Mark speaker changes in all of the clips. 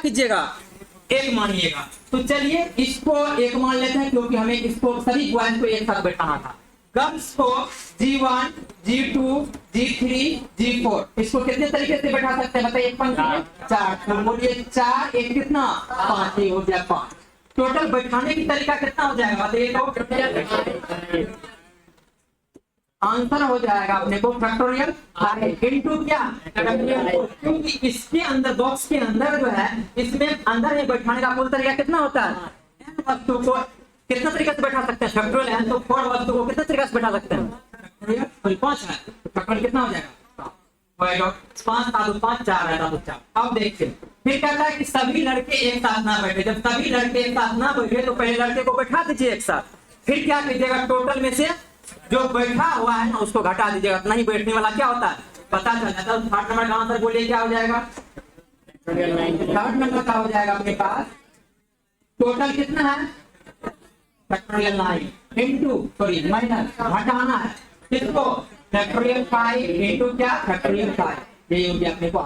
Speaker 1: कीजिएगा, एक मानिएगा। तो चलिए इसको एक मान लेते हैं, क्योंकि हमें इसको सभी बॉयज को एक साथ बैठाना था। गर्ल्स को G1, G2, G3, G4, इसको कितने तरीके से बैठा सकते हैं बताइए? एक पंक्ति में 4। तो बोलिए 4 एक कितना 5, ये हो गया 5। टोटल बैठाने की तरीका कितना हो जाएगा बताइए? तो आंसर हो जाएगा अपने को फैक्टोरियल 5 इनटू क्या, क्योंकि इसके अंदर बॉक्स के अंदर जो है, इसमें अंदर में बैठाने का कुल तरीका कितना होता है? n वस्तु को कितना तरीके से बैठा सकते हैं? फैक्टोरियल n तो 4 वस्तु को कितना तरीके से बैठा सकते हैं? फैक्टोरियल 5 है, तो फैक्टोरियल कितना हो जाएगा? 5 था तो 5, 4 है तो 4। अब देखिए फिर कहता है कि सभी लड़के एक साथ ना बैठे। जब सभी लड़के एक साथ ना बैठे तो पहले लड़के को बैठा दीजिए एक साथ, फिर क्या कीजिएगा? टोटल में से जो बैठा हुआ है ना उसको घटा दीजिएगा, नहीं बैठने वाला क्या होता है पता चल जाता है। 3rd नंबर का आंसर बोलिए क्या हो जाएगा? 3rd नंबर का हो जाएगा अपने पास टोटल कितना है? फैक्टोरियल 9 इनटू सॉरी माइनस घटाना है किसको? फैक्टोरियल 5 इनटू क्या? फैक्टोरियल 5। ये हो गया अपने को।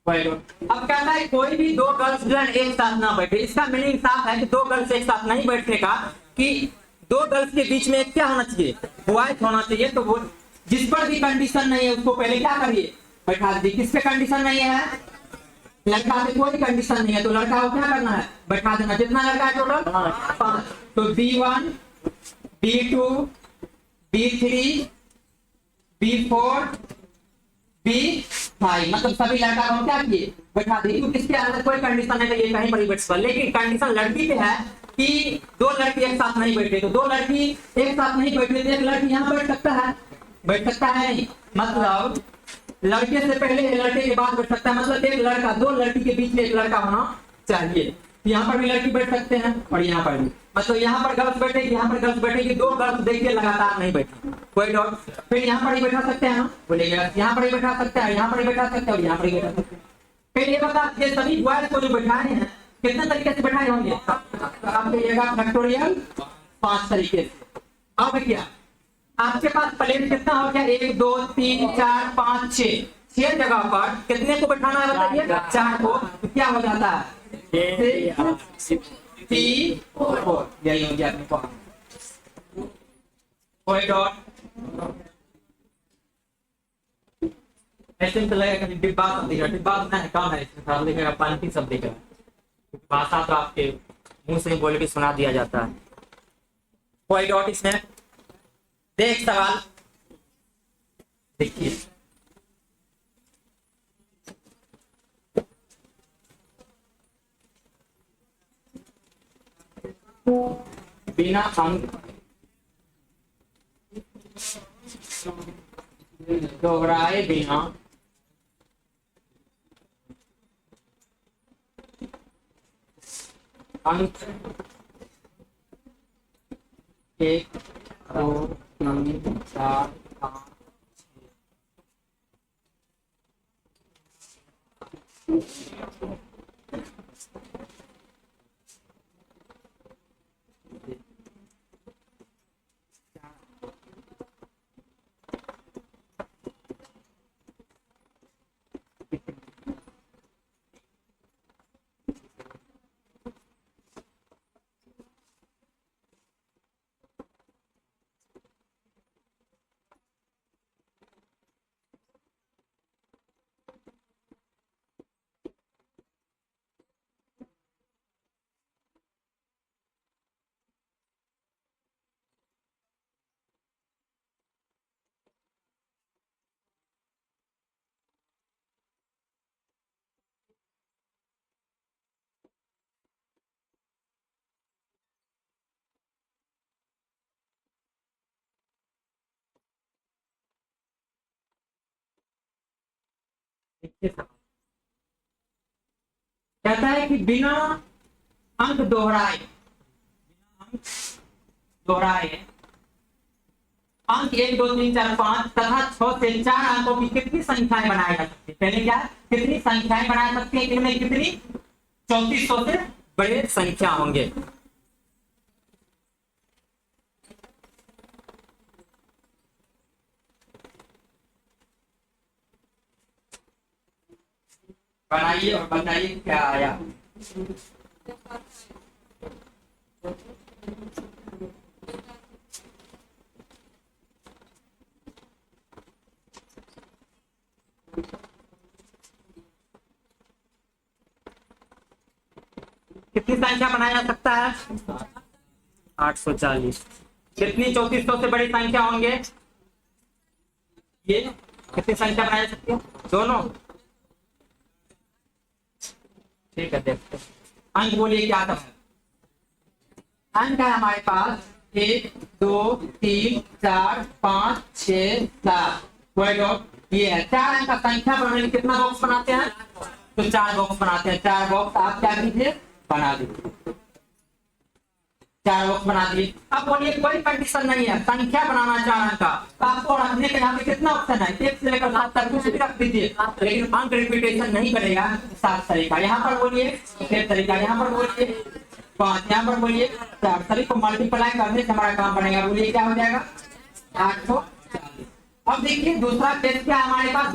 Speaker 1: अब कहता है कोई भी दो गर्ल्स एक साथ ना बैठे। इसका मीनिंग साफ है कि दो गर्ल्स एक साथ नहीं बैठने का, कि दो गर्ल्स के बीच में क्या होना चाहिए? बॉयज होना चाहिए। तो वो जिस पर भी कंडीशन नहीं है उसको पहले क्या करिए? बैठा दीजिए। किस पे कंडीशन नहीं है? लड़का पे कोई कंडीशन नहीं है, तो लड़का को क्या करना है? बैठा देना। जितना लड़का है टोटल 5। तो B1, B2, B3, B4, B5, मतलब सभी लड़का को क्या किए? बैठा दिए। क्योंकि इसके अंदर कोई कंडीशन नहीं है, ये कहीं पर ही बैठ सकता। लेकिन कंडीशन लड़की पे है कि दो लड़की एक साथ नहीं बैठे। तो दो लड़की एक साथ नहीं बैठे तो एक लड़की यहाँ बैठ सकता है? बैठ सकता है नहीं। मतलब लड़के से पहले लड़के के बाद बैठ सकता है। मतलब एक लड़का, दो लड़की के बीच में एक लड़का होना चाहिए। यहाँ पर भी लड़की बैठ सकते हैं और यहाँ पर भी। मतलब यहाँ पर गर्ल्स बैठेगी, यहाँ पर गर्ल्स बैठेगी। दो गर्ल्स देखिए लगातार नहीं बैठी, कोई डाउट? फिर यहाँ पर ही बैठा सकते हैं ना, बोलिएगा यहाँ पर ही बैठा सकते हैं, यहाँ पर ही बैठा सकते हैं और यहाँ पर ही बैठा सकते हैं। फिर ये बता, ये सभी बॉयज को जो बैठाए हैं कितने तरीके से बैठाए होंगे? आप कहिएगा फैक्टोरियल 5 तरीके से। अब क्या आपके पास प्लेन कितना हो गया? 1 2 3 4 5 6 जगह पर कितने को बैठाना है बताइए? 4 को। तो क्या हो जाता है? 3 4। यही हो गया अपने को। कोई डॉट ऐसे तो लगेगा कि डिब्बा सब दिखेगा। डिब्बा उतना है कम है, इसमें दिखेगा पानी सब दिखेगा। भाषा तो आपके मुंह से बोल के सुना दिया जाता है। कोई डॉट इसमें? देख सवाल देखिए, बिना अंक दोहराए बिना अंक 1 2 3 4 5 कहता है कि बिना अंक दोहराए अंक 1 2 3 4 5 तथा 6 से 4 अंकों की कितनी संख्याएं बनाई जा सकती है? पहले क्या कितनी संख्याएं बना सकती है? इनमें कितनी? 3400 से बड़े संख्या होंगे। बनाइए और बताइए क्या आया। कितनी संख्या बनाया जा सकता है? 840। कितनी 3400 से बड़ी संख्या होंगे? ये कितनी संख्या बनाई जा सकती है? दोनों। ठीक है, देखते हैं। अंक बोलिए क्या था? अंक है हमारे पास 1 2 3 4 5 6 7। कोई डॉट ये है। 4 अंक का संख्या बनाने में कितना बॉक्स बनाते हैं? तो 4 बॉक्स बनाते हैं। 4 बॉक्स आप क्या कीजिए? बना दीजिए। 4 बॉक्स बना दिए। अब बोलिए कोई कंडीशन नहीं है, संख्या बनाना 4 अंक का, तो आपको रखने के यहाँ पे कितना ऑप्शन है? 1 से लेकर 7 तक कुछ भी रख दीजिए, लेकिन अंक रिपीटेशन नहीं करेगा। 7 तरीका यहाँ पर बोलिए, 6 तरीका यहाँ पर बोलिए, 5 यहाँ पर बोलिए, 4 सभी को मल्टीप्लाई करने से हमारा काम बनेगा। बोलिए क्या हो जाएगा? 840। अब देखिए दूसरा केस क्या है हमारे पास?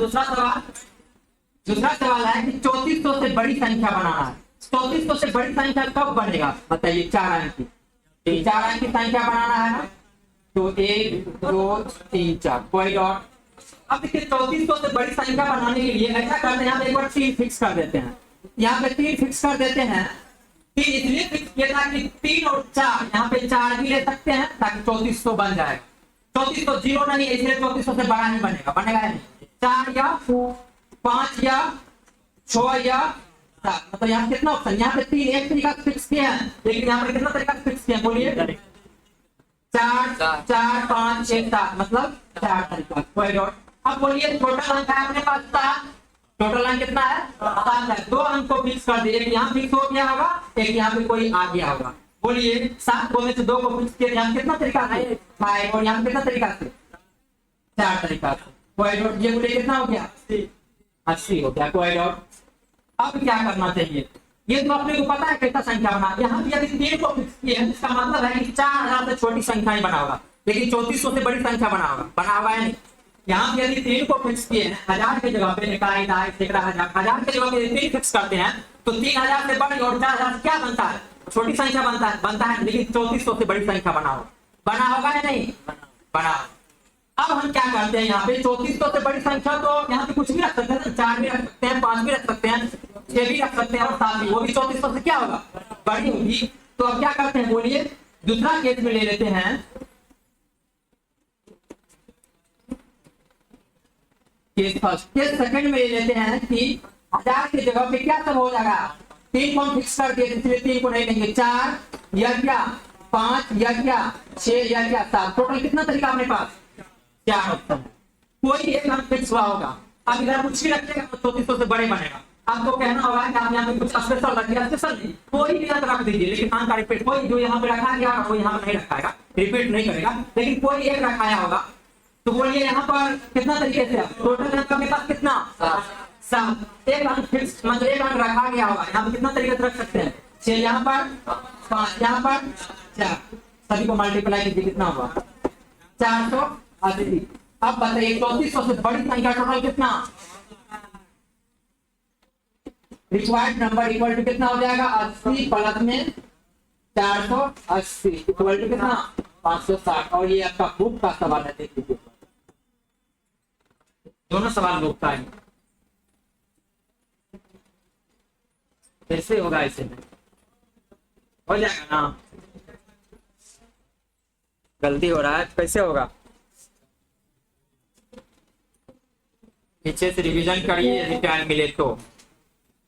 Speaker 1: दूसरा सवाल है कि 3400 से बड़ी संख्या बनाना है। 3400 से बड़ी संख्या कब बनेगा बताइए? 4 अंक की। 4 अंक की संख्या बनाना है ना, तो 1 2 3 4 कोई डॉट। अब देखिए 3400 से बड़ी संख्या बनाने के लिए ऐसा करते हैं, यहाँ पे एक बार 3 फिक्स कर देते हैं। यहाँ पे 3 फिक्स कर देते हैं। 3 इसलिए फिक्स किया था कि 3 और 4 यहाँ पे 4 भी ले सकते हैं ताकि 3400 बन जाएगा। 3400 जीरो नहीं है, इसलिए 3400 से बड़ा नहीं बनेगा। बनेगा नहीं 4 या 5 या 6 या 7। मतलब यहाँ कितना ऑप्शन? यहाँ पे 3 एक तरीका फिक्स किया है, लेकिन यहाँ पर कितना तरीका फिक्स किया? बोलिए 4 4 5 6 7, मतलब 4 तरीका। कोई डॉट। अब बोलिए टोटल अंक है अपने पास 7। टोटल अंक कितना है? 7 है। 2 अंक को फिक्स कर दिए, एक यहाँ फिक्स हो गया होगा, एक यहाँ पे कोई आ गया होगा। बोलिए 7 को में से 2 को फिक्स किया, यहाँ कितना तरीका है? 5। और यहाँ कितना तरीका से? 4 तरीका से। कोई डॉट। ये बोलिए कितना हो गया? 80 हो गया। कोई डॉट। अब क्या करना चाहिए? ये तो अपने को पता है कैसा संख्या बना। यहाँ भी यदि 3 को फिक्स किया है, इसका मतलब है कि 4000 से छोटी संख्या ही बना होगा, लेकिन 3400 से बड़ी संख्या बना होगा है नहीं। यहाँ पे यदि 3 को फिक्स किए हैं, 1000 के जगह पे इकाई दाई सैकड़ा हजार के जगह पे 3 फिक्स करते हैं, तो 3000 से बड़ी और 4000 से क्या बनता है? छोटी संख्या बनता है, लेकिन 3400 से बड़ी संख्या बना होगा या नहीं? बना। अब हम क्या करते हैं? यहाँ पे 3400 से बड़ी संख्या तो यहाँ पे कुछ भी रख सकते हैं, 4 भी रख सकते हैं, 5 भी रख सकते हैं, 6 भी रख सकते हैं और 7 भी। वो भी 3400 से क्या होगा? बड़ी होगी। तो अब क्या करते हैं? बोलिए दूसरा केस में ले लेते हैं। Case first. केस सेकंड में ले लेते हैं कि 1000 की जगह पे क्या सब हो जाएगा? 3 को फिक्स कर दिए, इसलिए 3 को नहीं लेंगे। 4 या क्या 5 या क्या 6 या क्या 7। टोटल कितना तरीका अपने पास? 4 ऑप्शन है। कोई एक अंक फिक्स हुआ होगा। अब इधर कुछ भी रखिएगा तो 3400 से बड़े बनेगा। आपको कहना होगा कि आप यहाँ पे कुछ स्पेशल रखिए। स्पेशल नहीं, कोई भी अंक रख दीजिए, लेकिन अंक का रिपीट कोई जो यहाँ पे रखा गया वो यहाँ पे नहीं रखाएगा, रिपीट नहीं करेगा, लेकिन कोई एक रखाया होगा। तो बोलिए यहाँ पर कितना तरीके से? टोटल अंक के पास कितना? 7। एक अंक फिक्स मतलब एक अंक रखा गया होगा, यहाँ पे कितना तरीके से रख सकते हैं? 6 यहाँ पर, 5 यहाँ पर, 4। सभी को मल्टीप्लाई कीजिए, कितना होगा? 480। अब बताइए 3400 से बड़ी संख्या टोटल कितना? रिक्वायर्ड नंबर इक्वल टू कितना हो जाएगा? 80 प्लस में 480 इक्वल टू कितना? 560। और ये आपका बुक का सवाल है, देख लीजिए। दोनों सवाल बुक का है। कैसे होगा? ऐसे हो जाएगा ना? गलती हो रहा है, कैसे होगा? पीछे से रिवीजन करिए यदि टाइम मिले तो।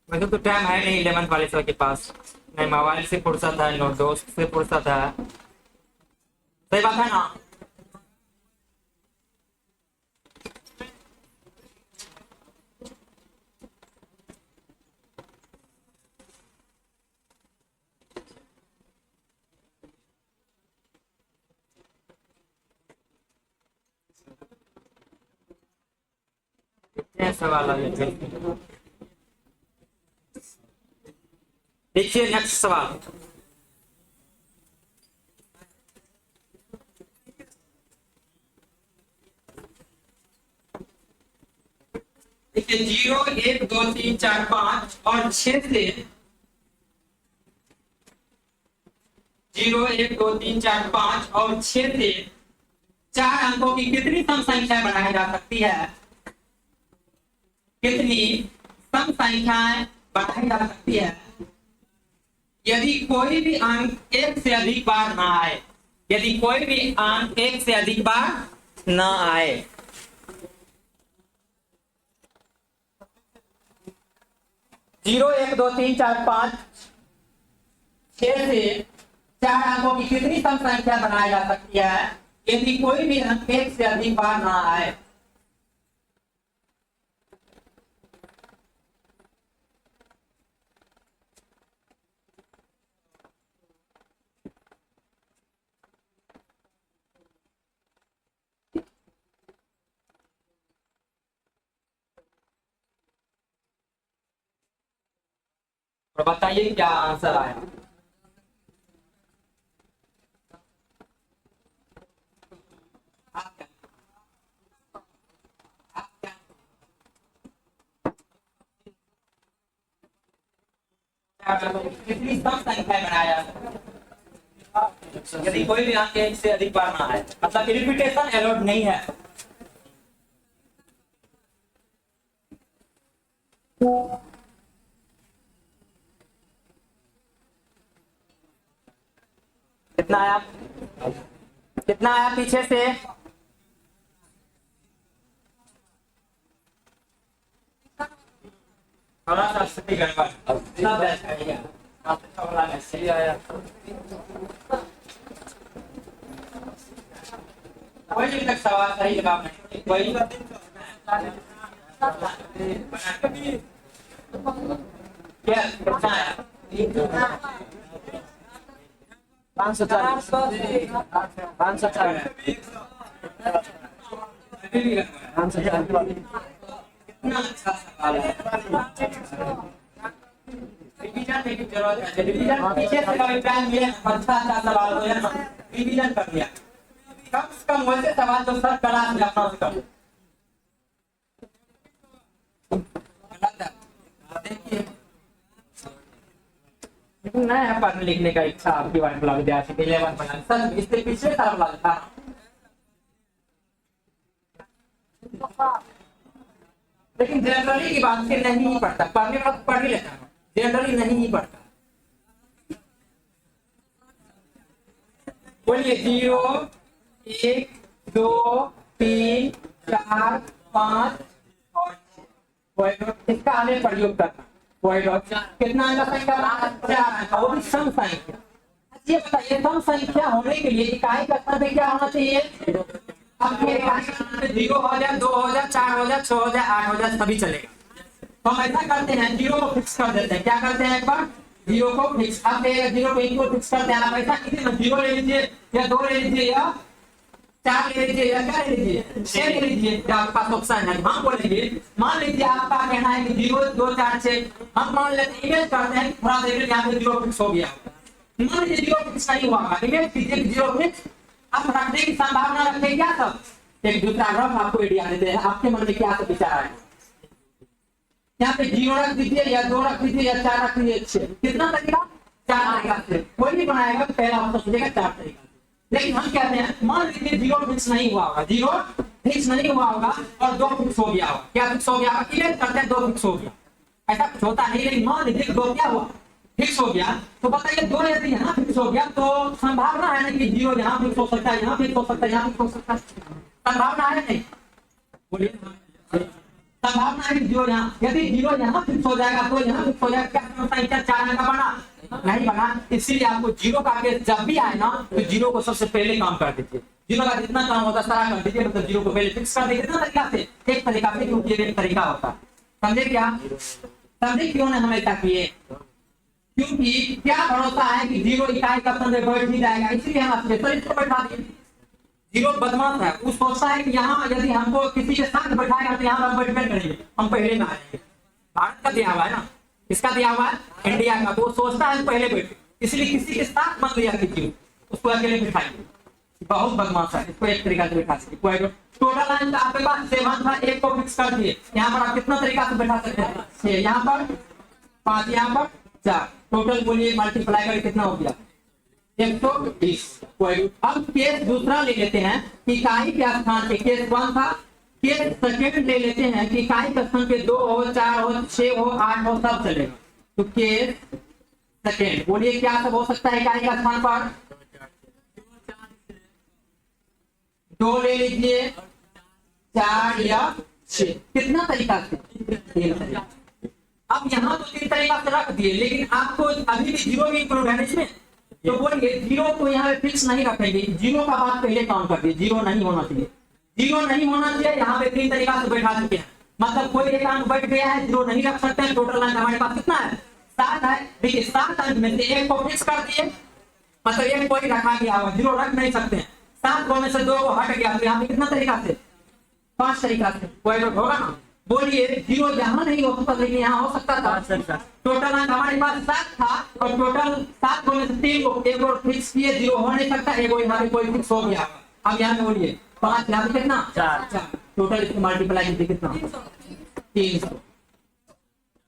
Speaker 1: वैसे तो टाइम है नहीं 11th वाले सर के पास, नहीं मोबाइल से फुर्सत है, नो दोस्त से फुर्सत है। सही बात है ना? सवाल देखिए, नेक्स्ट सवाल। देखिए 0 1 2 3 4 5 और 6 से 0 1 2 3 4 5 और 6 से 4 अंकों की कितनी सम संख्या बनाई जा सकती है? कितनी सम संख्याएं बनाई जा सकती है यदि कोई भी अंक एक से अधिक बार ना आए? यदि कोई भी अंक एक से अधिक बार ना आए। जीरो 1 2 3 4 5 6 से 4 अंकों की कितनी सम संख्या बनाई जा सकती है यदि कोई भी अंक एक से अधिक बार ना आए? और बताइए क्या आंसर आया। कितनी सम संख्या बनाया यदि कोई भी अंक एक से अधिक बार ना आए? मतलब रिपीटेशन अलाउड नहीं है। कितना आया? कितना आया पीछे से? थोड़ा सा स्थिति गड़बड़ सब बैठ गया। सही आया। कोई तक सवाल सही जवाब नहीं। वही क्या कितना आया? 540 540 कितना अच्छा सवाल है। रिवीजन की जरूरत है। रिवीजन पीछे से कभी प्लान में अच्छा सवाल हो जाए ना, रिवीजन कर लिया। कम से कम वैसे सवाल तो सर क्लास में अपना से करो। देखिए नया पढ़ने लिखने का इच्छा आपकी बार बुला विद्यार्थी 11 बना सर इससे पिछले साल बुला था। लेकिन जनरली की बात से नहीं पढ़ता, पढ़ने वाला पढ़ ही लेता है, जनरली नहीं पढ़ता। बोलिए 0 1 2 3 4 5 इसका आगे प्रयोग करना। कितना अंक संख्या? 4 वो भी सम संख्या। ये बताइए सम संख्या होने के लिए इकाई का स्थान क्या होना चाहिए? अब ये इकाई का स्थान 0 हो जाए, 2 हो जाए, 4 हो जाए, 6 हो जाए, 8 हो जाए, सभी चलेगा। तो हम ऐसा करते हैं 0 को फिक्स कर देते हैं। क्या करते हैं? एक बार 0 को फिक्स। अब 0 को 1 को फिक्स करते हैं। आप ऐसा कीजिए 0 ले लीजिए या 2 ले लीजिए या 4 ले लीजिए या क्या ले लीजिए 6 ले लीजिए। क्या आपके पास ऑप्शन है? हम बोलेंगे मान लीजिए आपका कहना है कि 0 2 4 6 हम मान लेते इमेज करते हैं थोड़ा देर यहाँ पे 0 फिक्स हो गया। मान लीजिए 0 फिक्स नहीं हुआ, इमेज कीजिए 0 फिक्स। अब रखने की संभावना रखते क्या सब? एक दूसरा ग्राफ आपको आइडिया देते हैं, आपके मन में क्या सब विचार आए। यहाँ पे 0 रख दीजिए या 2 रख दीजिए या 4 रख दीजिए। कितना तरीका? 4 तरीका से कोई भी बनाएगा पहला ऑप्शन सोचेगा 4 तरीका। लेकिन हम कहते हैं मान लीजिए 0 फिक्स नहीं हुआ होगा, 0 फिक्स नहीं हुआ होगा और 2 फिक्स हो गया होगा। क्या फिक्स हो गया? इमेज करते हैं 2 फिक्स हो गया, ऐसा कुछ होता नहीं। लेकिन मान लीजिए 2 क्या हुआ? फिक्स हो गया। तो बताइए 2 यदि यहाँ फिक्स हो गया तो संभावना है ना कि 0 यहाँ फिक्स हो सकता है, यहाँ फिक्स हो सकता है, यहाँ फिक्स हो सकता है। संभावना है नहीं? बोलिए संभावना है कि 0 यहाँ, यदि 0 यहाँ फिक्स हो जाएगा तो यहाँ फिक्स हो जाएगा। क्या संख्या 4 अंक का बना? नहीं बना। इसीलिए आपको 0 का केस जब भी आए ना तो 0 को सबसे पहले काम कर दीजिए। 0 का जितना काम होता है सारा कर दीजिए, मतलब 0 को पहले फिक्स कर दीजिए। कितना तरीका से? एक तरीका से, क्योंकि ये एक तरीका होता है। समझे क्या? समझे क्यों ने हमें ऐसा किए? क्योंकि क्या भरोसा है कि 0 इकाई का स्थान बैठ ही जाएगा, इसलिए हम आपके तो इसको बैठा दिए। 0 बदमाश है, वो सोचता है कि यहाँ यदि हमको किसी के साथ बैठाएगा तो यहाँ हम बैठबे करेंगे, हम पहले में आ जाएंगे। भारत का दिया हुआ है ना, किसका दिया हुआ है? इंडिया का। तो वो सोचता है पहले बैठे, इसलिए किसी के साथ मत लिया कीजिए, उसको अकेले बिठाइए। बहुत बदमाश है, इसको एक तरीका से बैठा सकते। टोटल लाइन का आपके पास 7 था, 1 को फिक्स कर दिए। यहाँ पर आप कितना तरीका से बैठा सकते हैं? 6, यहाँ पर 5, यहाँ पर 4। टोटल बोलिए मल्टीप्लाई करके कितना हो गया? 120। अब केस दूसरा ले लेते हैं कि इकाई के स्थान पे, केस 1 था। केस सेकंड ले लेते हैं कि इकाई के स्थान पे 2 हो, 4 हो, 6 हो, 8 हो, सब चलेगा। तो केस सेकंड बोलिए क्या सब हो सकता है इकाई का स्थान पर? 2 ले लीजिए, 4 या 6। कितना तरीका से? 3 तरीका। अब यहाँ तो 3 तरीका से रख दिए, लेकिन आपको अभी भी जीरो भी इंक्लूड है इसमें। तो बोलिए जीरो को यहाँ पे फिक्स नहीं रखेंगे, जीरो का बात पहले काउंट कर दिए, जीरो नहीं होना चाहिए, जीरो नहीं होना चाहिए। यहाँ पे 3 तरीका से बैठा चुके हैं, मतलब कोई एक अंक बैठ गया है, जीरो नहीं रख सकते हैं। टोटल अंक हमारे पास कितना है? 7 है। देखिए 7 अंक में से एक को फिक्स कर दिए, मतलब एक कोई रखा गया हुआ, जीरो रख नहीं सकते हैं। 7 को में से 2 को हट गया, तो यहाँ पे कितना तरीका से? 5 तरीका से कोई होगा ना। बोलिए जीरो यहाँ नहीं हो सकता, लेकिन यहाँ हो सकता था। टोटल अंक हमारे पास 7 था, और टोटल 7 को में से 3 को एक और फिक्स किए, जीरो हो नहीं सकता, एक और यहाँ पे कोई फिक्स हो गया। अब यहाँ पे बोलिए 5 यहाँ पे कितना? 4। टोटल इसको मल्टीप्लाई कीजिए, कितना? 300।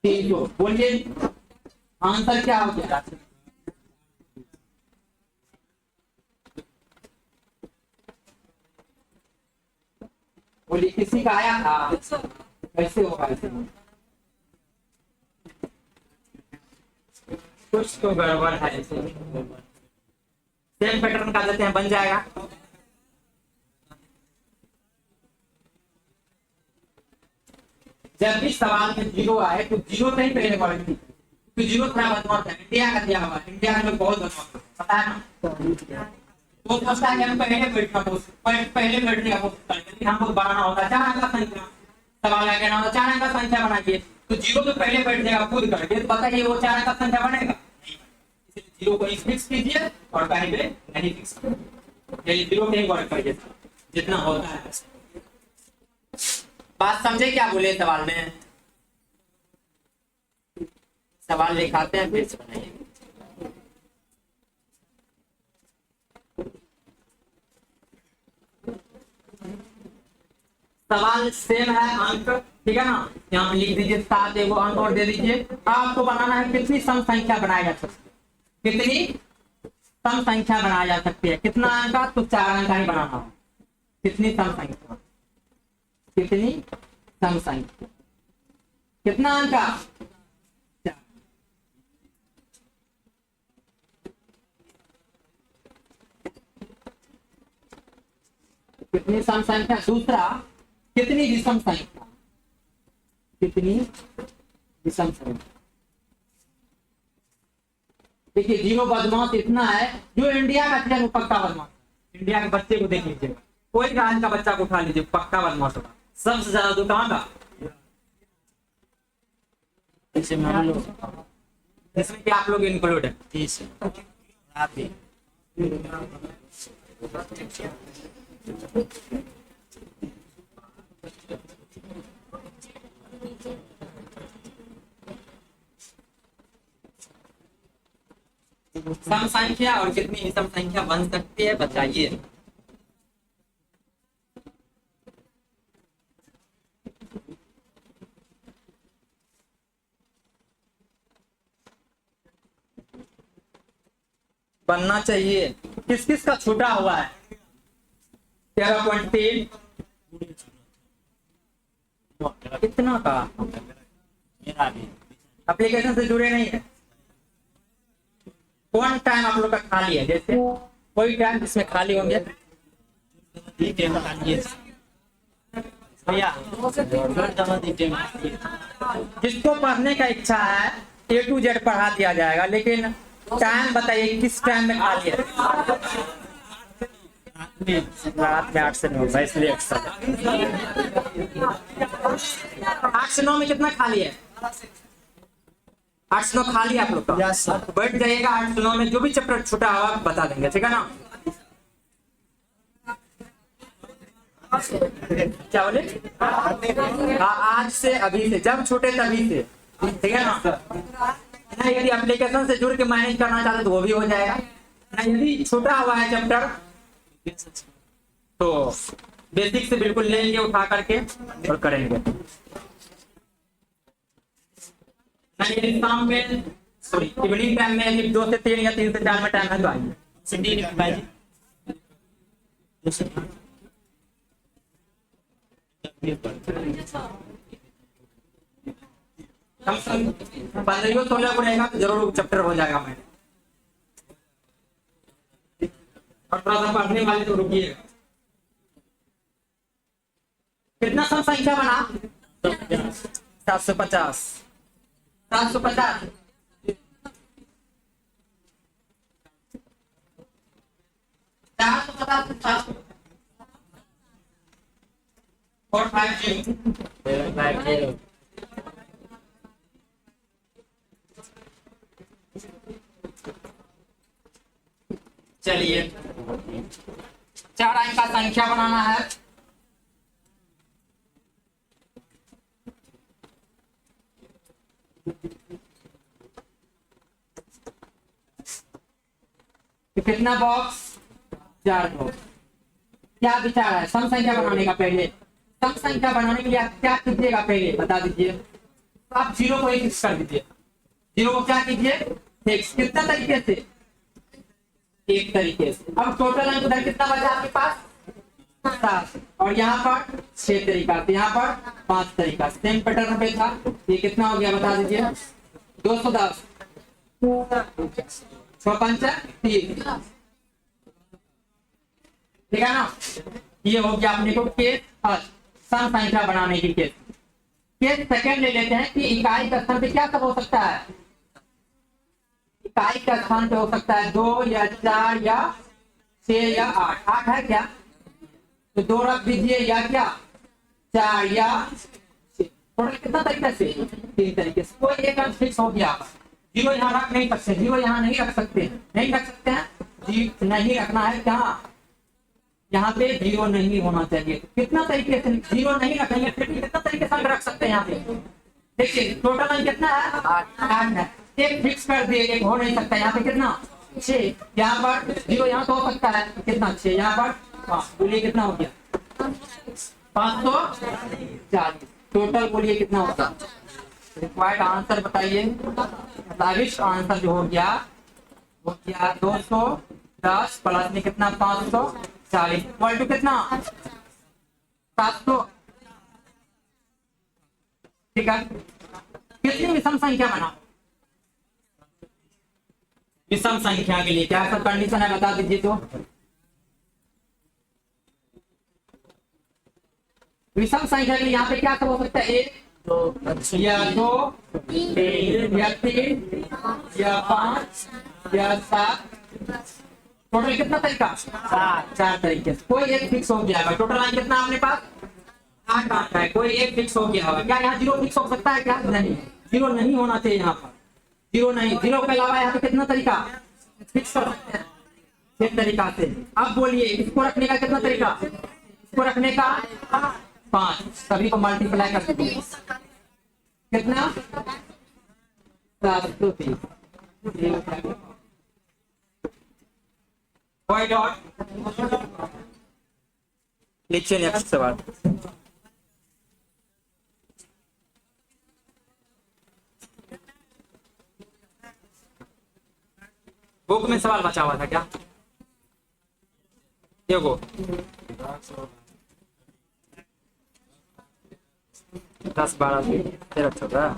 Speaker 1: 300 बोलिए आंसर क्या हो गया? बोलिए किसी का आया था? कैसे होगा ऐसे? कुछ तो गड़बड़ है ऐसे। सेम पैटर्न का देते हैं, बन जाएगा। जब भी सवाल में जीरो आए तो जीरो से ही पहले वर्ड की, तो जीरो थोड़ा बदमाश है। इंडिया का दिया हुआ, इंडिया में बहुत बदमाश है, पता है ना। वो सोचता है कि हम पहले बैठना, पहले बैठने का कोशिश करेंगे, लेकिन हमको बनाना होता है 4 अंक का संख्या। सवाल क्या कहना होता है? 4 अंक का संख्या बनाइए, तो जीरो तो पहले बैठ जाएगा खुद करके, तो बताइए वो 4 अंक का संख्या बनेगा? इसलिए जीरो को फिक्स कीजिए और पहले नहीं फिक्स कीजिए, जीरो में ही वर्क करिए जितना होता है। बात समझे क्या बोले सवाल में? सवाल लिखाते हैं फिर से बनाइए। सवाल सेम है, अंक ठीक है ना। यहाँ पे लिख दीजिए 7, एगो अंक और दे दीजिए। आपको बनाना है कितनी सम संख्या बनाई जा सकती है, कितनी सम संख्या बनाई जा सकती है। कितना अंक का? तो 4 अंक का ही बनाना हो। कितनी सम संख्या, कितनी सम संख्या, कितना अंक का? 4। कितनी सम संख्या? दूसरा कितनी विषम संख्या, कितनी विषम संख्या। देखिए जीरो बदमाश इतना है, जो इंडिया का टीचर वो पक्का बदमाश। इंडिया के बच्चे को देख लीजिएगा, कोई राज्य का बच्चा को उठा लीजिए, पक्का बदमाश होगा। सबसे ज्यादा तो कहाँ का? इसमें क्या आप लोग इंक्लूड है? आप भी सम संख्या और कितनी विषम संख्या बन सकती है बताइए। बनना चाहिए। किस किस का छूटा हुआ है? 13.3 कितना का? एप्लीकेशन से जुड़े नहीं है। कौन टाइम आप लोग का खाली है? जैसे कोई टाइम जिसमें खाली होंगे भैया, जिसको पढ़ने का इच्छा है A to Z पढ़ा दिया जाएगा, लेकिन टाइम बताइए किस टाइम में खाली है? रात में 8 से 9, इसलिए 8 से 9 में कितना खाली है? 8 से 9 खाली है आप लोग का। तो बैठ जाइएगा, 8 से 9 में जो भी चैप्टर छूटा हुआ बता देंगे, ठीक है ना। क्या बोले? आज से, अभी से, जब छूटे तभी से, ठीक है ना। यदि एप्लीकेशन से जुड़ के मैनेज करना चाहते तो वो भी हो जाएगा। यदि छूटा हुआ है चैप्टर तो बेसिक से बिल्कुल लेंगे उठा करके और करेंगे। शाम में सॉरी इवनिंग टाइम में 2 से 3 या 3 से 4 में टाइम है तो आइए।
Speaker 2: Sendiri baju.
Speaker 1: कम से कम 15-16 को रहेगा तो जरूर चैप्टर हो जाएगा। मैं और थोड़ा सा पढ़ने वाले तो रुकिएगा। कितना सम संख्या बना? 750। 750 450 450। चलिए 4 अंक का संख्या बनाना है। तो कितना बॉक्स? 4 बॉक्स। क्या विचार है सम संख्या बनाने का? पहले सम संख्या बनाने के लिए आप क्या कीजिएगा पहले बता दीजिए। तो आप 0 को ही फिक्स कर दीजिए। 0 को क्या कीजिए? फिक्स। कितना तरीके से? एक तरीके से। अब टोटल अंक उधर कितना बचा आपके पास? 7। और यहाँ पर 6 तरीका से, यहाँ पर 5 तरीका। सेम पैटर्न पे था। ये कितना हो गया बता दीजिए? 210। 6×5 = 30। ठीक है ना? ये हो गया अपने को केस फर्स्ट, सम संख्या बनाने की केस। केस सेकंड ले लेते हैं कि इकाई का स्थान पे क्या सब हो सकता है। इकाई का स्थान पे हो सकता है 2 या 4 या 6 या 8। 8 है क्या? तो 2 रख दीजिए या क्या 4 या 6। टोटल कितना तरीके से? 3 तरीके से। कोई एक अंक फिक्स हो गया। 0 यहाँ रख नहीं सकते, 0 यहाँ नहीं रख सकते, नहीं रख सकते हैं जी, नहीं रखना है। क्या यहाँ पे 0 नहीं होना चाहिए। कितना तरीके से 0 नहीं रखेंगे फिर कितना तरीके से रख सकते हैं यहाँ पे? देखिए टोटल अंक कितना है? 8 है। एक फिक्स कर दिए, एक हो नहीं सकता। यहाँ पे कितना? 6। यहाँ पर 0 यहाँ तो हो सकता है, कितना? 6। यहाँ पर 5। बोलिए कितना हो गया? 540। टोटल बोलिए कितना होगा? रिक्वायर्ड आंसर बताइए। लाविश आंसर जो हो गया वो क्या? 210 प्लस में कितना? 540 इक्वल टू कितना? 700। ठीक है। कितनी विषम संख्या बना? विषम संख्या के लिए क्या सब कंडीशन है बता दीजिए। तो विषम संख्या के लिए यहाँ पे क्या सब हो सकता है? 1 या 2 या 3 या 5 या 7। टोटल कितना तरीका? 4 तरीके से। कोई एक फिक्स हो गया है। टोटल अंक कितना अपने पास? 8 अंक है। कोई एक फिक्स हो गया होगा। क्या यहाँ 0 फिक्स हो सकता है? क्या नहीं? 0 नहीं होना चाहिए यहाँ पर। 0 नहीं। 0 के अलावा यहाँ पे कितना तरीका फिक्स कर सकते हैं? 6 तरीका से। अब बोलिए इसको रखने का कितना तरीका? इसको रखने का 5। सभी को मल्टीप्लाई कर दीजिए। कितना? 730। कोई डॉट? नीचे नेक्स्ट सवाल। बुक में सवाल बचा हुआ था क्या? देखो 10 12 13 14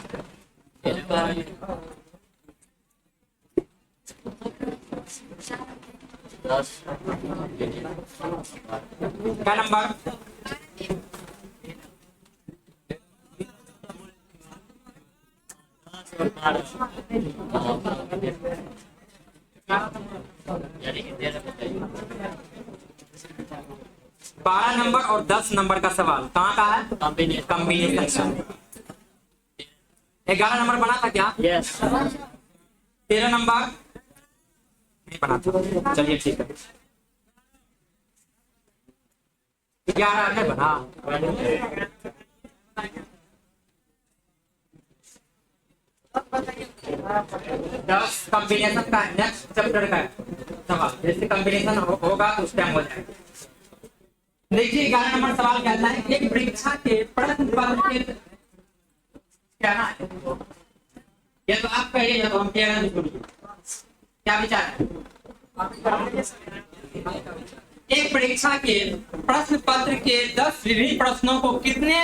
Speaker 1: क्या नंबर? बारह नंबर और 10 नंबर का सवाल कहाँ का है? कॉम्बिनेशन। 11 नंबर बना था क्या?
Speaker 2: Yes.
Speaker 1: 13 नंबर नहीं बना था। चलिए ठीक है। 11 है बना। 10 कॉम्बिनेशन का नेक्स्ट चैप्टर का सवाल। जैसे कॉम्बिनेशन होगा तो उस टाइम हो जाएगा। देखिए 11 नंबर सवाल कहता है एक परीक्षा के प्रश्न पत्र के क्या ना है? ये तो आप कहिए, तो हम कह रहे हैं। क्या विचार है? एक परीक्षा के प्रश्न पत्र के 10 विभिन्न प्रश्नों को कितने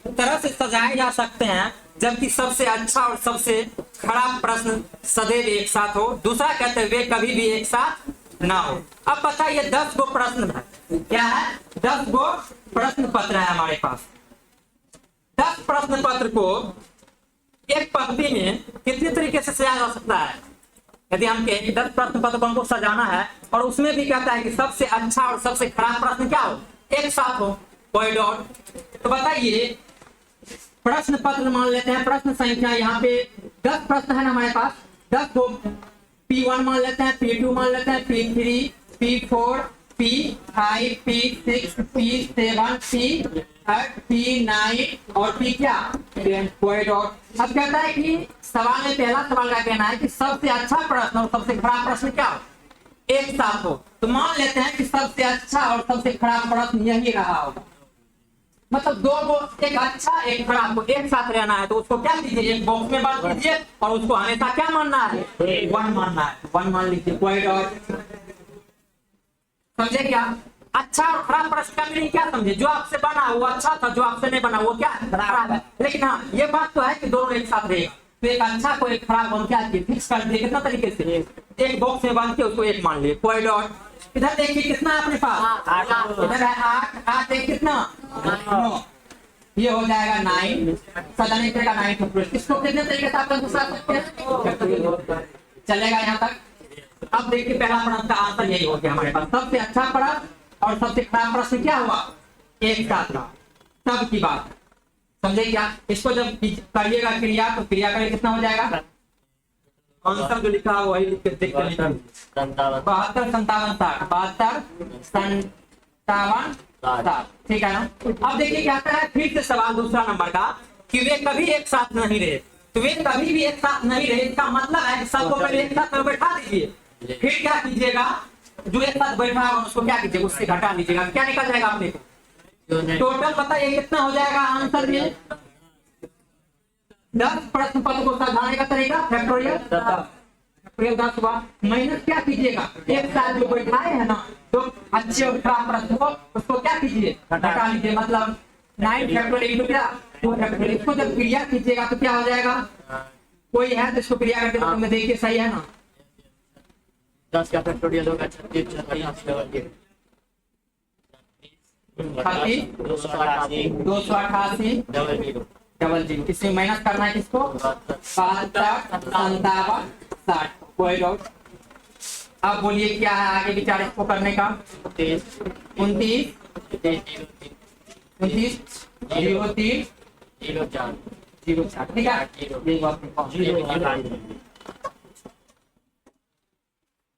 Speaker 1: तरह से सजाए जा सकते हैं, जबकि सबसे अच्छा और सबसे खराब प्रश्न सदैव एक साथ हो। दूसरा कहते हुए कभी भी एक साथ ना हो। अब बताइए 10 गो प्रश्न है, क्या है 10 गो प्रश्न पत्र है हमारे पास। 10 प्रश्न पत्र को एक पंक्ति में कितने तरीके से सजाया जा सकता है। यदि हम कहें 10 प्रश्न पत्र को हमको सजाना है और उसमें भी कहता है कि सबसे अच्छा और सबसे खराब प्रश्न क्या हो, एक साथ हो, कोई डॉट। तो बताइए प्रश्न पत्र मान लेते हैं, प्रश्न संख्या यहाँ पे 10 प्रश्न है हमारे पास। 10 को P1 मान लेते हैं, P2 मान लेते हैं, P3, P4, P5, P6, P7, P8, P9 और P क्या, कोई डॉट। अब कहता है कि सवाल में पहला सवाल का कहना है कि सबसे अच्छा प्रश्न और सबसे खराब प्रश्न क्या हो, एक साथ हो। तो मान लेते हैं कि सबसे अच्छा और सबसे खराब प्रश्न यही रहा होगा। मतलब दो को, एक अच्छा एक खराब को एक साथ रहना है, तो उसको क्या कीजिए, एक बॉक्स में बांट कीजिए और उसको हमेशा क्या मानना है, 1 मानना है। 1 मान लीजिए, कोई डॉट। समझे क्या? अच्छा और खराब प्रश्न का मीनिंग क्या समझे, जो आपसे बना वो अच्छा था, जो आपसे नहीं बना वो क्या खराब है। लेकिन हाँ ये बात तो है कि दोनों एक साथ रहेगा। तो एक अच्छा को एक खराब हम क्या फिक्स कर दिए, कितना तरीके से, एक बॉक्स में बांध के उसको 1 मान लिए, कोई डॉट। इधर देखिए कितना है अपने पास, इधर है 8, 8 एक कितना 9, ये हो जाएगा 9, सजाने का 9। इसको कितने तरीके से आप दूसरा सकते हैं, चलेगा यहाँ तक। अब देखिए पहला प्रश्न का आंसर यही हो गया हमारे पास, सबसे अच्छा प्रश्न और सबसे खराब प्रश्न क्या हुआ, एक साथ रहा, तब की बात। समझे क्या? इसको जब करिएगा क्रिया, तो क्रिया करें कितना हो जाएगा, आंसर जो लिखा वही लिख के देखते हैं, 72, 57, 60, 72, 57, 60, ठीक है ना। अब देखिए क्या आता है, फिर से सवाल दूसरा नंबर का कि वे कभी एक साथ नहीं रहे। तो वे कभी भी एक साथ नहीं रहे, इसका मतलब है कि सबको पहले एक साथ में बैठा दीजिए, फिर क्या कीजिएगा, जो एक साथ बैठा है उसको क्या कीजिएगा, उससे घटा लीजिएगा, क्या निकल जाएगा अपने को, टोटल बताइए कितना हो जाएगा आंसर में। 10 प्रश्न पत्र को सजाने का तरीका फैक्टोरियल 10 हुआ, माइनस क्या कीजिएगा, एक साथ जो बैठाए है ना, तो अच्छे और खराब प्रश्न को उसको क्या कीजिए, घटा लीजिए। मतलब 9 फैक्टोरियल इनटू क्या 2 फैक्टोरियल। इसको जब क्रिया कीजिएगा तो क्या हो जाएगा, कोई है तो इसको क्रिया करके तो तुमने देखिए सही है ना,
Speaker 2: 10 का फैक्टोरियल होगा 36,
Speaker 1: 288 डबल जीरो। इसमें माइनस करना है किसको, 72, 57, 60, कोई डाउट। अब बोलिए क्या है आगे विचार इसको करने का, 29, 29, 03, 04, ठीक है।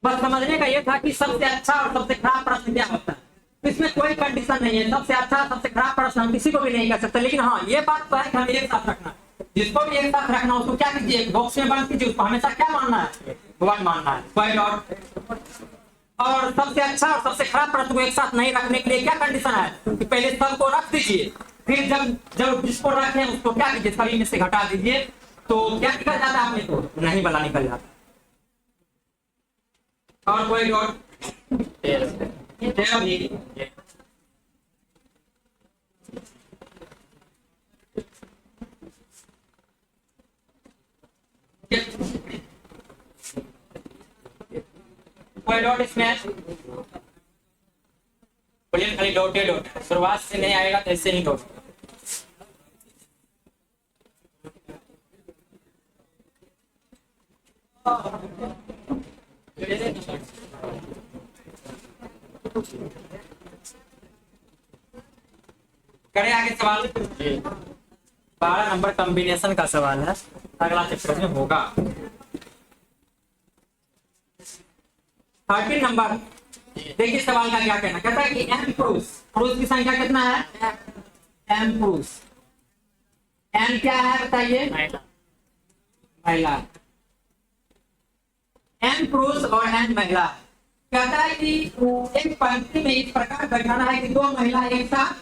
Speaker 1: बस समझने का ये था कि सबसे अच्छा और सबसे खराब प्रश्न क्या होता है। इसमें कोई कंडीशन नहीं है, सबसे अच्छा सबसे खराब प्रश्न हम किसी को भी नहीं कर सकते। लेकिन हाँ ये बात तो है कि हमें एक साथ रखना, जिसको भी एक साथ रखना उसको क्या कीजिए, बॉक्स में बंद कीजिए, उसको हमेशा क्या मानना है, 1 मानना है, कोई डॉट। और सबसे अच्छा और सबसे खराब प्रश्न को एक साथ नहीं रखने के लिए क्या कंडीशन है कि पहले सबको रख दीजिए, फिर जब जिसको रखें उसको क्या कीजिए, सभी में से घटा दीजिए, तो क्या निकल जाता है आपने को, नहीं वाला निकल जाता। और कोई डॉट 13 भी कोई डॉट इसमें बोलिए, खाली डॉट है, डॉट शुरुआत से नहीं आएगा तो ऐसे ही डॉट। करें आगे सवाल, 12 नंबर कॉम्बिनेशन का सवाल है, अगला चैप्टर में होगा। 13 नंबर देखिए सवाल का क्या कहना, कहता है कि एम पुरुष, पुरुष की संख्या कितना है, एम पुरुष, एम क्या है बताइए, महिला, एम पुरुष और एम महिला। कहता है कि एक पंक्ति में इस प्रकार बैठाना है कि 2 महिला एक साथ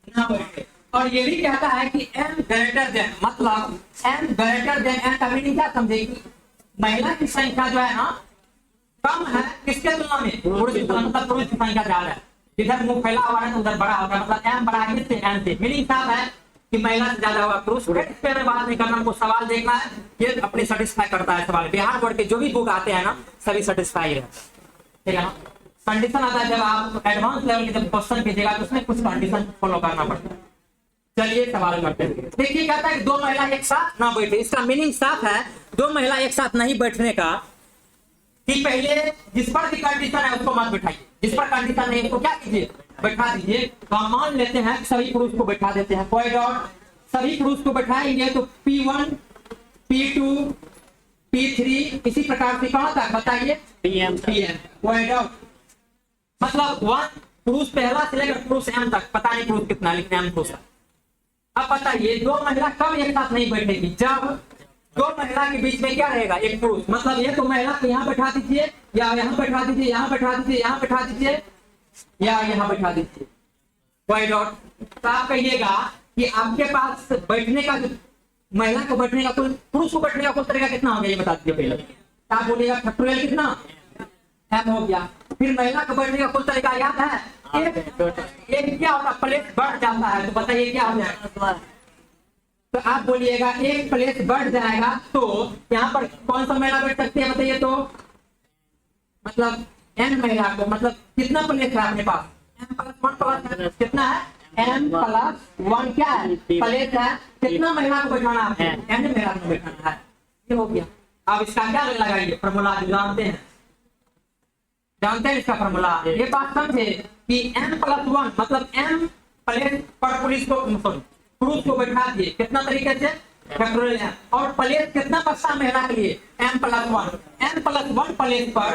Speaker 1: ना बैठे, और ये भी कहता है कि एम ग्रेटर देन, मतलब एम ग्रेटर देन एन का मीनिंग क्या समझेगी, महिला की संख्या जो है ना कम है किसके तुलना में? पुरुष की तुलना, मतलब पुरुष की संख्या ज्यादा है। इधर मुंह फैला हुआ है तो उधर बड़ा होगा, मतलब एम बड़ा है किससे? एम से। मीनिंग साफ है कि महिला से ज्यादा होगा पुरुष। इस पे मैं बात नहीं करना, हमको सवाल देखना है, ये अपने सेटिस्फाई करता है सवाल। बिहार बोर्ड के जो भी बुक आते हैं ना सभी सेटिस्फाई है, ठीक है ना। कंडीशन आता है जब आप एडवांस लेवल के जब क्वेश्चन कीजिएगा तो उसमें कुछ कंडीशन फॉलो करना पड़ता है। चलिए सवाल करते हैं। देखिए कहता है कि दो महिला एक साथ ना बैठे। इसका मीनिंग साफ है, दो महिला एक साथ नहीं बैठने का कि पहले जिस पर भी कंडीशन है उसको मत बैठाइए, जिस पर कंडीशन नहीं उसको क्या कीजिए? बैठा दीजिए। तो हम मान लेते हैं सभी पुरुष को बैठा देते हैं, कोई डाउट? सभी पुरुष को बैठाएंगे तो P1 P2 P3 इसी प्रकार से कहां तक बताइए?
Speaker 2: PM
Speaker 1: कोई डाउट? मतलब 1 पुरुष पहला से लेकर पुरुष M तक, पता नहीं पुरुष कितना लेकिन M पुरुष। अब बताइए दो महिला कब एक साथ नहीं बैठेगी? जब दो महिला के बीच में क्या रहेगा? एक पुरुष। मतलब ये तो महिला को यहाँ बैठा दीजिए या यहाँ बैठा दीजिए, यहाँ बैठा दीजिए, यहाँ बैठा दीजिए या यहाँ बैठा दीजिए, कोई डाउट? तो आप कहिएगा कि आपके पास बैठने का जो महिला को बैठने का कुल, पुरुष को बैठने का कुल तरीका कितना हो गया ये बता दीजिए पहले। तो आप बोलिएगा फैक्टोरियल कितना? M हो गया। फिर महिला को बैठने का कुल तरीका याद है? एक क्या होता? प्लेस बढ़ जाता है, तो बताइए क्या हो जाएगा? तो आप बोलिएगा एक प्लेस बढ़ जाएगा तो यहाँ पर कौन सा महिला बैठ सकती है बताइए? तो मतलब n महिला को, मतलब कितना प्लेस है अपने पास? m+1 प्लस कितना है? m+1 क्या है? प्लेस है। कितना महिला को बैठाना है? n महिला को बैठाना है। ये हो गया। अब इसका क्या लगाइए? फॉर्मूला जानते हैं, जानते हैं इसका फॉर्मूला। ये बात समझे कि m+1 मतलब m प्लेस पर पुरुष को बैठा दिए कितना तरीके से? फैक्टोरियल है। और प्लेस कितना बचता महिला के लिए? m+1। m+1 प्लेस पर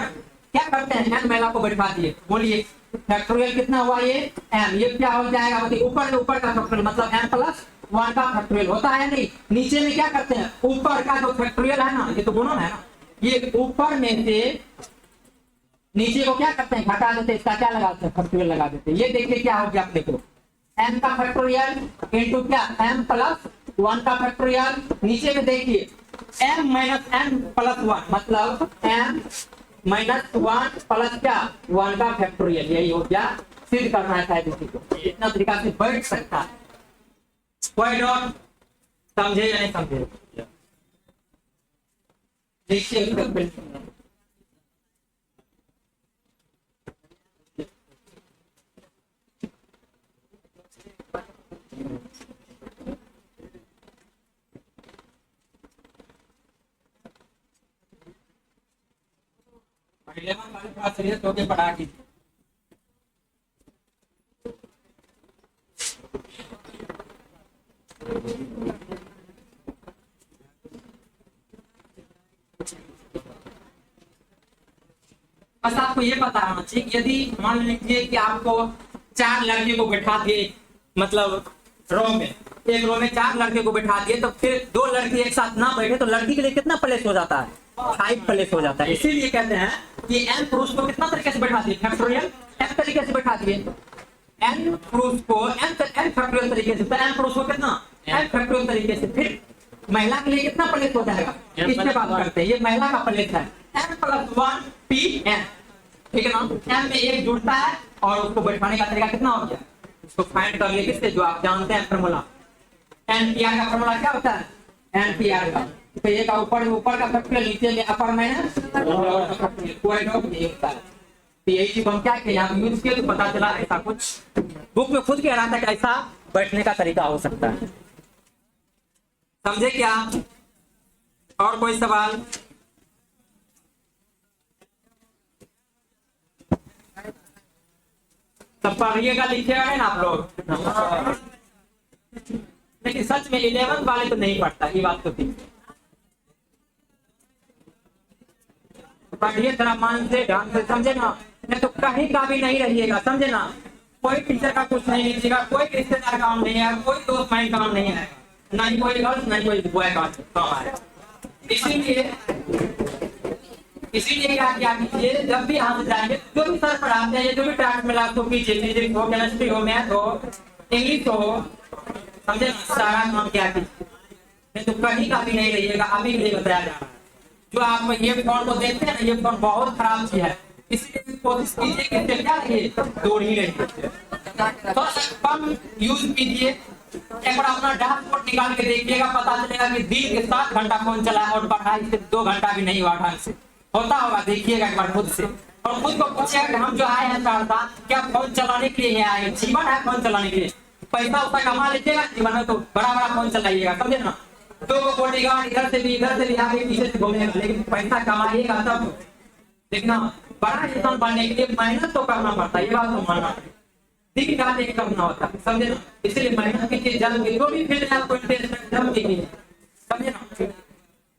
Speaker 1: क्या करते हैं? n महिला को बैठा दिए। बोलिए फैक्टोरियल कितना हुआ? ये m। ये क्या हो जाएगा बताइए? ऊपर का फैक्टोरियल मतलब m+1 का फैक्टोरियल होता है नहीं। नीचे में क्या करते हैं? ऊपर का जो फैक्टोरियल है ना, ये तो गुणन है ना, ये ऊपर में से नीचे को क्या करते हैं? घटा देते हैं। इसका क्या लगाते हैं? फैक्टोरियल लगा देते हैं। ये देखिए क्या हो गया अपने को? m का फैक्टोरियल इनटू क्या? m+1 का फैक्टोरियल। नीचे में देखिए m-n+1 मतलब m-1 प्लस क्या? 1 का फैक्टोरियल। यही हो गया। सिद्ध करना है शायद इसी को। इतना तरीका से बैठ सकता है। कोई डाउट? समझे या नहीं समझे? देखिए सीरियस होके पढ़ा कीजिए। बस आपको ये पता होना चाहिए कि यदि मान लीजिए कि आपको 4 लड़के को बैठा दिए, मतलब रो में, एक रो में 4 लड़के को बैठा दिए, तो फिर 2 लड़के एक साथ ना बैठे तो लड़की के लिए कितना प्लेस हो जाता है? 5 प्लेस हो जाता है। इसीलिए कहते हैं कि n पुरुष को कितना तरीके से बैठा दिए? फैक्टोरियल m तरीके से बैठा दिए। n पुरुष को n फैक्टोरियल तरीके से, तो n पुरुष को कितना? n फैक्टोरियल तरीके से। फिर महिला के लिए कितना प्लेस हो जाएगा? इसके बात करते हैं। ये महिला का प्लेस है m+1 Pn, ठीक है ना। m में एक जुड़ता है और उसको बैठाने का तरीका कितना हो गया? उसको फाइंड कर लिए किससे? जो आप जानते हैं फॉर्मूला। NPR का फॉर्मूला क्या होता है? NPR का तो एक ऊपर का फैक्टोरियल, नीचे में अपर माइनस लोअर का फैक्टोरियल। कोई डाउट नहीं होता है। तो यही चीज हम क्या किया यहाँ यूज किया तो पता चला ऐसा कुछ बुक में खुद कह रहा था कि ऐसा बैठने का तरीका हो सकता है। समझे क्या? और कोई सवाल? सब पढ़िएगा लिखिएगा ना आप लोग। लेकिन सच में 11th वाले तो नहीं पढ़ता, ये बात तो थी। पढ़िए जरा मन से, ध्यान से, समझे ना। नहीं तो कहीं का भी नहीं रहिएगा, समझे ना। कोई टीचर का कुछ नहीं लीजिएगा, कोई रिश्तेदार काम नहीं है, कोई दोस्त भाई काम नहीं है, ना ही कोई गर्ल्स ना ही कोई बॉय का काम है। इसीलिए क्या कीजिए, जब भी आप जाएंगे जो भी सर पढ़ाते हैं, जो भी टास्क मिला तो कीजिए। फिजिक्स हो, केमिस्ट्री हो, मैथ हो, इंग्लिश हो, समझे, सारा काम क्या कीजिए। नहीं तो कहीं का भी नहीं रहिएगा। अभी के लिए बताया जा रहा है। जो आप ये फोन को देखते हैं ना, ये फोन बहुत खराब चीज है, इसलिए कोशिश कीजिए कि इससे क्या रहिए, दूर ही रहिए, थोड़ा सा कम यूज कीजिए। एक बार अपना डैशबोर्ड निकाल के देखिएगा, पता चलेगा कि दिन के 7 घंटा फोन चला है और पढ़ाई से 2 घंटा भी नहीं हुआ ढंग से होता होगा। देखिएगा एक बार खुद से, और खुद को पूछिएगा कि हम जो आए हैं सहरसा क्या फोन चलाने के लिए आए हैं? जीवन है फोन चलाने के लिए, पैसा उतना कमा लीजिएगा जीवन में तो बड़ा बड़ा फोन चलाइएगा, समझे ना। 2 बॉडीगार्ड इधर से भी आगे पीछे से घूमेगा, लेकिन पैसा कमाइएगा तब। देखना, बड़ा इंसान बनने के लिए मेहनत तो करना पड़ता है, ये बात तो मानना पड़ेगा, दिन रात एक करना होता है, समझे ना। इसलिए मेहनत कीजिए, जल्द जो भी फील्ड में आपको इंटरेस्ट है जल्द कीजिए, समझे ना।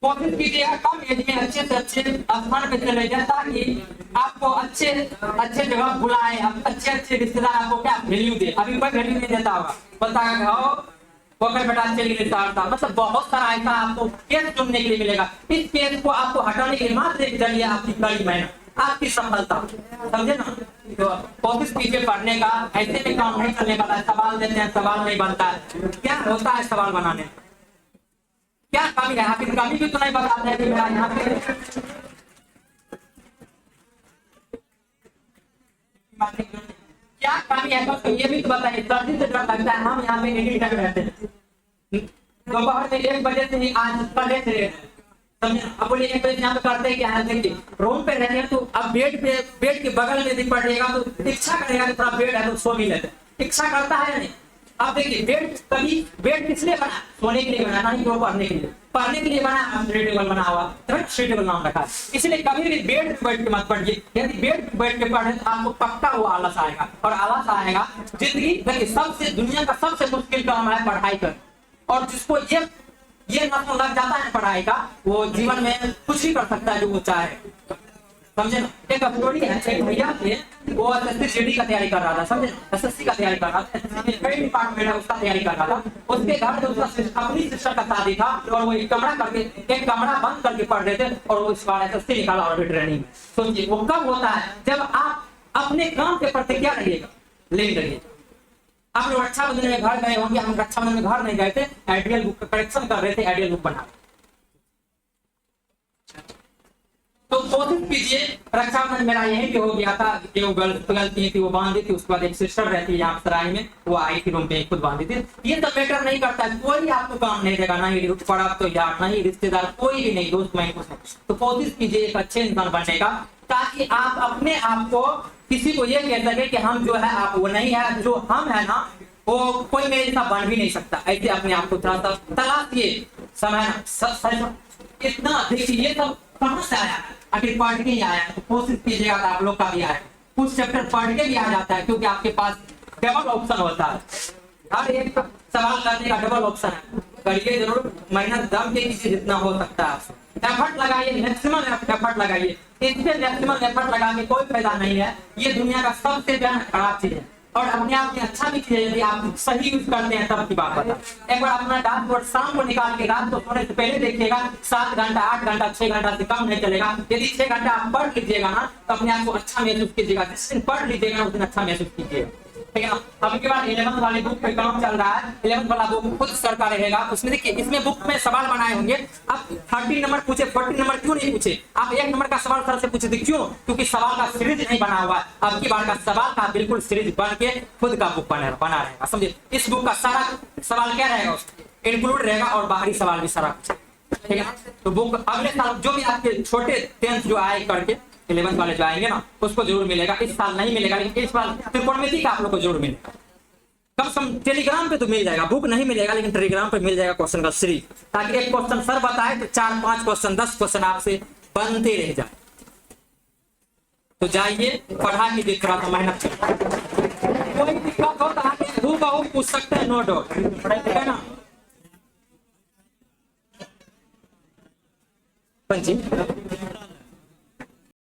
Speaker 1: कोशिश कीजिएगा कम एज में अच्छे से अच्छे स्थान पे चले जाए, ताकि आपको अच्छे अच्छे जगह बुलाए, अच्छे रिश्तेदार आपको क्या वैल्यू दे। अभी कोई वैल्यू नहीं देता होगा, बोलता है पोखर बेटा चलिए रिश्ता, मतलब बहुत सारा ऐसा आपको केस सुनने के लिए मिलेगा। इस केस को आपको हटाने के लिए मात्र एक जरिए आपकी कड़ी मेहनत, आपकी सफलता, समझे ना। तो कोशिश कीजिए पढ़ने का, ऐसे में काम नहीं चलने वाला है। सवाल देते हैं, सवाल नहीं बनता है, क्या होता है सवाल बनाने में? क्या कमी है? आपकी कमी भी तो नहीं बताते हैं कि मेरा यहाँ पे क्या कमी है, तो ये भी तो बताइए। सर्दी से डर लगता है, हम यहाँ पे एनी टाइम रहते हैं, दोपहर में 1 बजे से ही आज पहले से अब बोलिए 1 बजे यहाँ पे करते हैं क्या है? देखिए रूम पे रहते हैं तो अब बेड के बगल में यदि पड़ेगा तो इच्छा करेगा कि थोड़ा बेड है तो सो भी लेते, इच्छा करता है नहीं। अब देखिए बेड किस लिए बना? सोने के लिए बना, नहीं वो पढ़ने के लिए। पढ़ने के लिए बना, स्टडी टेबल बना हुआ, स्टडी टेबल नाम रखा है। इसलिए कभी भी बेड पे बैठ के मत पढ़िए। यदि बेड पे बैठ के पढ़े तो आपको पक्का वो आलस आएगा, और आलस आएगा जिंदगी। देखिए सबसे दुनिया का सबसे मुश्किल काम है पढ़ाई कर, और जिसको ये नशा लग जाता है पढ़ाई का, वो जीवन में कुछ भी कर सकता है जो वो चाहे, समझे ना। एक स्टोरी है, एक भैया थे, वो एसएससी का तैयारी कर रहा था, समझे, एसएससी का तैयारी कर रहा था, कई डिपार्टमेंट है उसका तैयारी कर रहा था। उसके घर में उसका अपनी सिस्टर का शादी था, और वो एक कमरा बंद करके पढ़ रहे थे, और वो इस बार एसएससी निकाला और भी ट्रेनिंग में। सोचिए वो कब होता है? जब आप अपने काम के प्रति क्या रहिएगा, लेन रहिएगा। आप लोग रक्षाबंधन में घर गए होंगे, हम रक्षाबंधन में घर नहीं गए थे, आइडियल बुक का करेक्शन कर रहे थे, आइडियल बुक बना। तो कोशिश कीजिए, रक्षाबंधन मेरा यही भी हो गया था कि वो गलती थी, वो बांधी थी, उसके बाद एक सिस्टर रहती है यहाँ सराय में, वो आई थी रूम पे, खुद बांधी थी। ये तो मैटर नहीं करता है, कोई आपको काम नहीं देगा, ना ही पड़ा तो यार, ना ही रिश्तेदार, कोई भी नहीं, दोस्त नहीं कुछ नहीं। तो कोशिश कीजिए एक अच्छे इंसान बनने का, ताकि आप अपने आप को किसी को ये कह सके कि हम जो है आप वो नहीं है, जो हम है ना वो कोई मेरे जैसा बन भी नहीं सकता। ऐसे अपने आप को थोड़ा सा तलाशिए, समय इतना देखिए, ये सब कहाँ से आया है? आखिर पढ़ के ही आया है। तो कोशिश कीजिएगा आप लोग का भी आए, कुछ चैप्टर पढ़ के भी आ जाता है, क्योंकि आपके पास डबल ऑप्शन होता है, हर एक सवाल करने का डबल ऑप्शन है। करिए जरूर, मेहनत दम के किसी जितना हो सकता है, एफर्ट लगाइए, मैक्सिमम एफर्ट लगाइए। इससे मैक्सिमम एफर्ट लगा के कोई फायदा नहीं है, ये दुनिया का सबसे खराब चीज है। और अपने आप में अच्छा भी चीज है, यदि आप सही यूज करते हैं तब की बात बता। एक बार अपना डैशबोर्ड शाम को निकाल के रात को सोने से पहले देखिएगा, 7 घंटा 8 घंटा 6 घंटा से कम नहीं चलेगा। यदि 6 घंटा आप पढ़ लीजिएगा ना, तो अपने आप को अच्छा महसूस कीजिएगा। जिस दिन पढ़ लीजिएगा उस दिन अच्छा महसूस कीजिएगा, ठीक है ना। अब के बाद 11th वाले बुक पे काम चल रहा है, 11th वाला बुक खुद सर का रहेगा। उसमें देखिए, इसमें बुक में सवाल बनाए होंगे, आप 30 नंबर पूछे, 40 नंबर क्यों नहीं पूछे? आप 1 नंबर का सवाल सर से पूछे थे, क्यों? क्योंकि सवाल का सीरीज नहीं बना हुआ है। अब की बार का सवाल का बिल्कुल सीरीज बन के खुद का बुक बना रहेगा, समझे। इस बुक का सारा सवाल क्या रहेगा, इंक्लूड रहेगा, और बाहरी सवाल भी सारा, ठीक है। तो बुक अगले साल जो भी आपके छोटे 10th जो आए करके 11th वाले जो आएंगे ना, उसको जरूर मिलेगा। इस साल नहीं मिलेगा, लेकिन इस साल त्रिकोणमिति का आप लोग को जरूर मिलेगा। कम से कम टेलीग्राम पे तो मिल जाएगा, बुक नहीं मिलेगा, लेकिन टेलीग्राम पे मिल जाएगा क्वेश्चन का सीरीज, ताकि एक क्वेश्चन सर बताए तो 4-5 क्वेश्चन 10 क्वेश्चन आपसे बनते रह जाए। तो जाइए, पढ़ा कीजिए, थोड़ा सा मेहनत करिए। कोई दिक्कत हो तो आप हूबहू पूछ सकते हैं, नो डाउट, ठीक है ना। पंजी